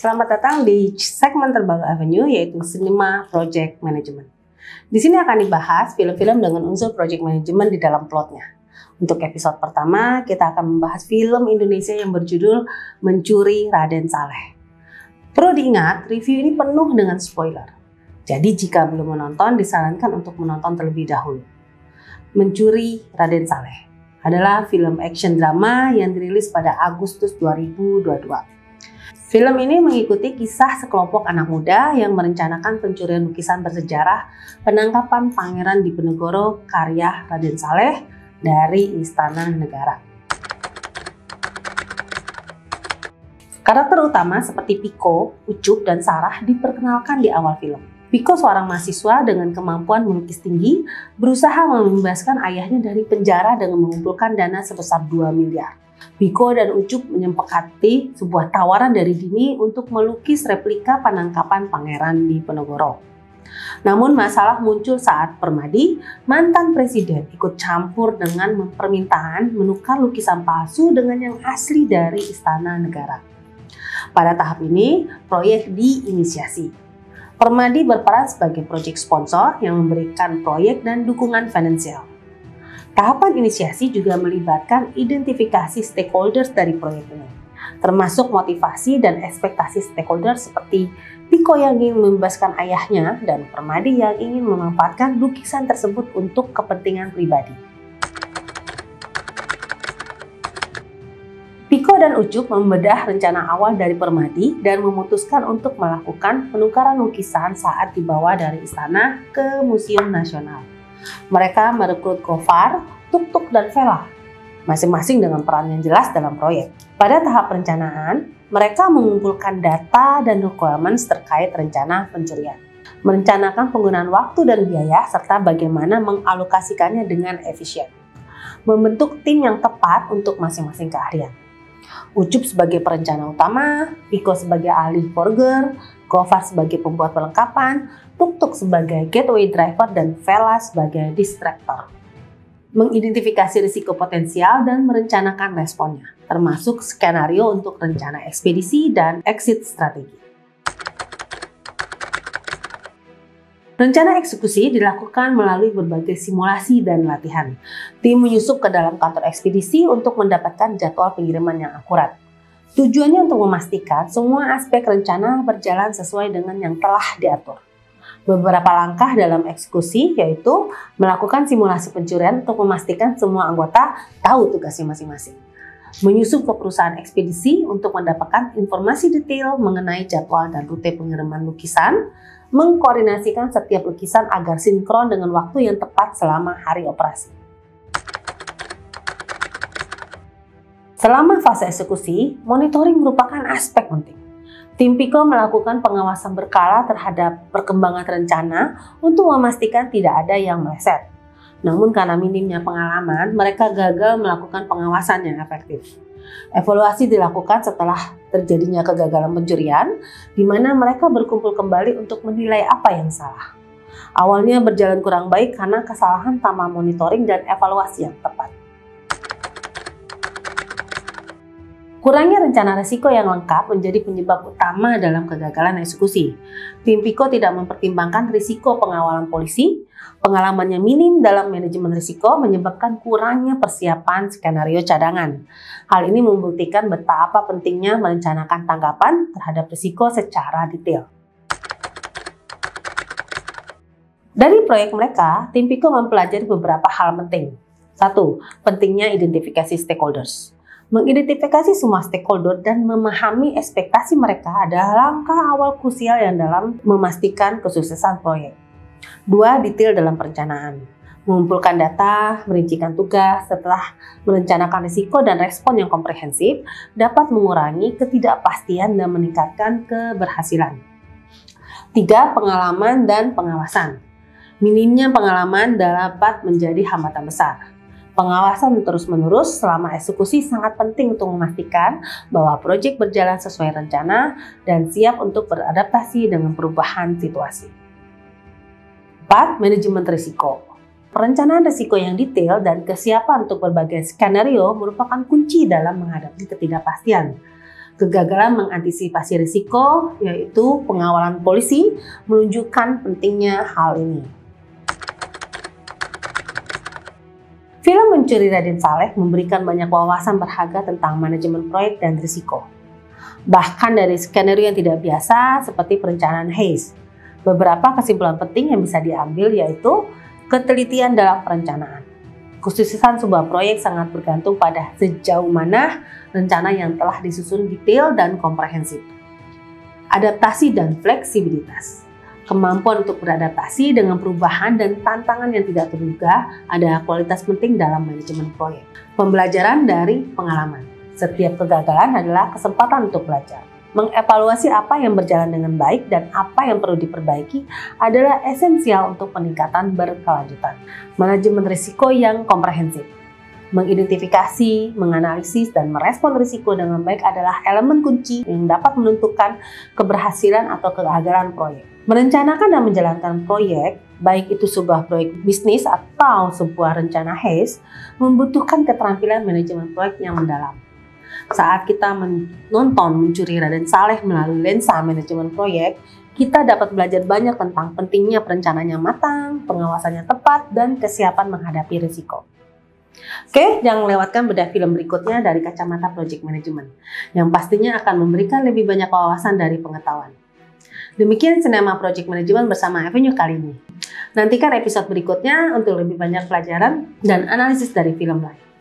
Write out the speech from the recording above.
Selamat datang di segmen terbaru Avenue, yaitu Cinema Project Management. Di sini akan dibahas film-film dengan unsur project management di dalam plotnya. Untuk episode pertama, kita akan membahas film Indonesia yang berjudul Mencuri Raden Saleh. Perlu diingat, review ini penuh dengan spoiler. Jadi jika belum menonton, disarankan untuk menonton terlebih dahulu. Mencuri Raden Saleh adalah film action drama yang dirilis pada Agustus 2022. Film ini mengikuti kisah sekelompok anak muda yang merencanakan pencurian lukisan bersejarah penangkapan Pangeran Diponegoro karya Raden Saleh dari Istana Negara. Karakter utama seperti Piko, Ucup, dan Sarah diperkenalkan di awal film. Piko, seorang mahasiswa dengan kemampuan melukis tinggi, berusaha membebaskan ayahnya dari penjara dengan mengumpulkan dana sebesar 2 miliar. Piko dan Ucup menyepakati sebuah tawaran dari Dini untuk melukis replika penangkapan Pangeran Diponegoro. Namun masalah muncul saat Permadi, mantan presiden, ikut campur dengan permintaan menukar lukisan palsu dengan yang asli dari Istana Negara. Pada tahap ini, proyek diinisiasi. Permadi berperan sebagai proyek sponsor yang memberikan proyek dan dukungan finansial. Tahapan inisiasi juga melibatkan identifikasi stakeholders dari proyek ini, termasuk motivasi dan ekspektasi stakeholders seperti Piko yang ingin membebaskan ayahnya dan Permadi yang ingin memanfaatkan lukisan tersebut untuk kepentingan pribadi. Piko dan Ucup membedah rencana awal dari Permadi dan memutuskan untuk melakukan penukaran lukisan saat dibawa dari istana ke Museum Nasional. Mereka merekrut Gofar, Tuk-Tuk, dan Vela, masing-masing dengan peran yang jelas dalam proyek. Pada tahap perencanaan, mereka mengumpulkan data dan requirements terkait rencana pencurian, merencanakan penggunaan waktu dan biaya, serta bagaimana mengalokasikannya dengan efisien, membentuk tim yang tepat untuk masing-masing keahlian. Ucup sebagai perencana utama, Piko sebagai ahli forger, Gofar sebagai pembuat perlengkapan, Tuk-Tuk sebagai gateway driver, dan Vela sebagai distractor. Mengidentifikasi risiko potensial dan merencanakan responnya, termasuk skenario untuk rencana ekspedisi dan exit strategi. Rencana eksekusi dilakukan melalui berbagai simulasi dan latihan. Tim menyusup ke dalam kantor ekspedisi untuk mendapatkan jadwal pengiriman yang akurat. Tujuannya untuk memastikan semua aspek rencana berjalan sesuai dengan yang telah diatur. Beberapa langkah dalam eksekusi yaitu melakukan simulasi pencurian untuk memastikan semua anggota tahu tugasnya masing-masing. Menyusup ke perusahaan ekspedisi untuk mendapatkan informasi detail mengenai jadwal dan rute pengiriman lukisan, mengkoordinasikan setiap lukisan agar sinkron dengan waktu yang tepat selama hari operasi. Selama fase eksekusi, monitoring merupakan aspek penting. Tim Piko melakukan pengawasan berkala terhadap perkembangan rencana untuk memastikan tidak ada yang meleset. Namun karena minimnya pengalaman, mereka gagal melakukan pengawasan yang efektif. Evaluasi dilakukan setelah terjadinya kegagalan pencurian, di mana mereka berkumpul kembali untuk menilai apa yang salah. Awalnya berjalan kurang baik karena kesalahan tanpa monitoring dan evaluasi yang tepat. Kurangnya rencana risiko yang lengkap menjadi penyebab utama dalam kegagalan eksekusi. Tim Piko tidak mempertimbangkan risiko pengawalan polisi, pengalamannya minim dalam manajemen risiko menyebabkan kurangnya persiapan skenario cadangan. Hal ini membuktikan betapa pentingnya merencanakan tanggapan terhadap risiko secara detail. Dari proyek mereka, tim Piko mempelajari beberapa hal penting. 1. Pentingnya identifikasi stakeholders. Mengidentifikasi semua stakeholder dan memahami ekspektasi mereka adalah langkah awal krusial yang dalam memastikan kesuksesan proyek. 2. Detail dalam perencanaan. Mengumpulkan data, merincikan tugas, setelah merencanakan risiko dan respon yang komprehensif dapat mengurangi ketidakpastian dan meningkatkan keberhasilan. 3. Pengalaman dan pengawasan. Minimnya pengalaman dapat menjadi hambatan besar. Pengawasan terus-menerus selama eksekusi sangat penting untuk memastikan bahwa proyek berjalan sesuai rencana dan siap untuk beradaptasi dengan perubahan situasi. 4. Manajemen risiko. Perencanaan risiko yang detail dan kesiapan untuk berbagai skenario merupakan kunci dalam menghadapi ketidakpastian. Kegagalan mengantisipasi risiko, yaitu pengawalan polisi, menunjukkan pentingnya hal ini. Film Mencuri Raden Saleh memberikan banyak wawasan berharga tentang manajemen proyek dan risiko. Bahkan dari skenario yang tidak biasa seperti perencanaan Hayes. Beberapa kesimpulan penting yang bisa diambil yaitu ketelitian dalam perencanaan. Kesuksesan sebuah proyek sangat bergantung pada sejauh mana rencana yang telah disusun detail dan komprehensif. Adaptasi dan fleksibilitas. Kemampuan untuk beradaptasi dengan perubahan dan tantangan yang tidak terduga adalah kualitas penting dalam manajemen proyek. Pembelajaran dari pengalaman. Setiap kegagalan adalah kesempatan untuk belajar. Mengevaluasi apa yang berjalan dengan baik dan apa yang perlu diperbaiki adalah esensial untuk peningkatan berkelanjutan. Manajemen risiko yang komprehensif. Mengidentifikasi, menganalisis, dan merespon risiko dengan baik adalah elemen kunci yang dapat menentukan keberhasilan atau kegagalan proyek. Merencanakan dan menjalankan proyek, baik itu sebuah proyek bisnis atau sebuah rencana Hayes, membutuhkan keterampilan manajemen proyek yang mendalam. Saat kita menonton Mencuri Raden Saleh melalui lensa manajemen proyek, kita dapat belajar banyak tentang pentingnya perencanaan yang matang, pengawasannya tepat, dan kesiapan menghadapi risiko. Oke, jangan lewatkan bedah film berikutnya dari kacamata project management, yang pastinya akan memberikan lebih banyak wawasan dari pengetahuan. Demikian Sinema Project Management bersama Avenue kali ini. Nantikan episode berikutnya untuk lebih banyak pelajaran dan analisis dari film lain.